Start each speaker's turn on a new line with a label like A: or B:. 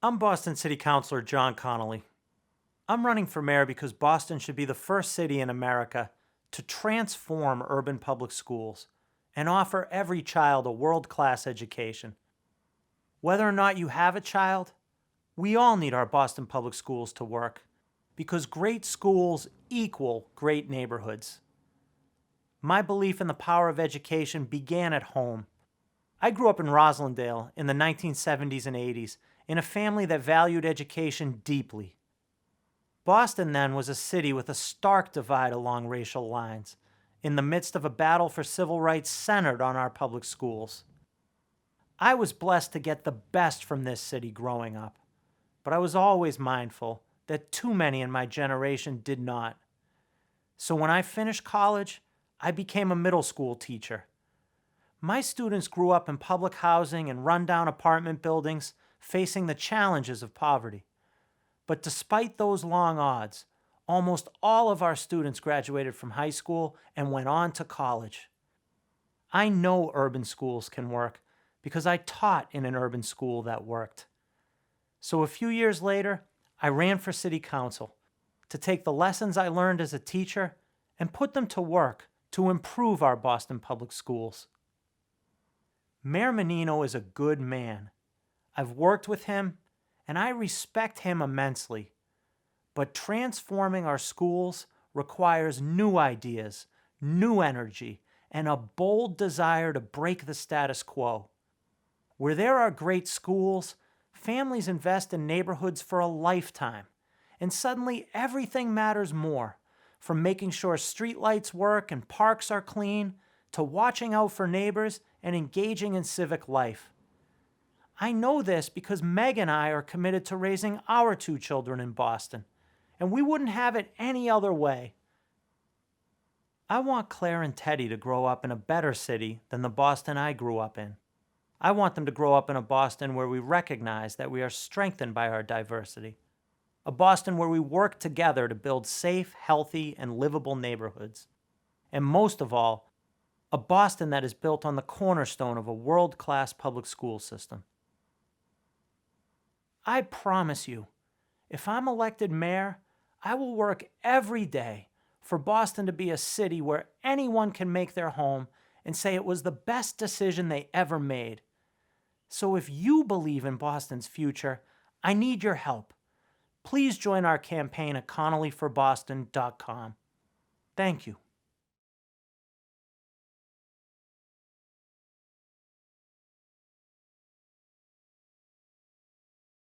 A: I'm Boston City Councilor John Connolly. I'm running for mayor because Boston should be the first city in America to transform urban public schools and offer every child a world-class education. Whether or not you have a child, we all need our Boston public schools to work because great schools equal great neighborhoods. My belief in the power of education began at home. I grew up in Roslindale in the 1970s and 80s in a family that valued education deeply. Boston then was a city with a stark divide along racial lines, in the midst of a battle for civil rights centered on our public schools. I was blessed to get the best from this city growing up, but I was always mindful that too many in my generation did not. So when I finished college, I became a middle school teacher. My students grew up in public housing and rundown apartment buildings, facing the challenges of poverty. But despite those long odds, almost all of our students graduated from high school and went on to college. I know urban schools can work because I taught in an urban school that worked. So a few years later, I ran for city council to take the lessons I learned as a teacher and put them to work to improve our Boston public schools. Mayor Menino is a good man. I've worked with him, and I respect him immensely. But transforming our schools requires new ideas, new energy, and a bold desire to break the status quo. Where there are great schools, families invest in neighborhoods for a lifetime, and suddenly everything matters more, from making sure streetlights work and parks are clean, to watching out for neighbors and engaging in civic life. I know this because Meg and I are committed to raising our 2 children in Boston, and we wouldn't have it any other way. I want Claire and Teddy to grow up in a better city than the Boston I grew up in. I want them to grow up in a Boston where we recognize that we are strengthened by our diversity. A Boston where we work together to build safe, healthy, and livable neighborhoods. And most of all, a Boston that is built on the cornerstone of a world-class public school system. I promise you, if I'm elected mayor, I will work every day for Boston to be a city where anyone can make their home and say it was the best decision they ever made. So if you believe in Boston's future, I need your help. Please join our campaign at ConnollyForBoston.com. Thank you.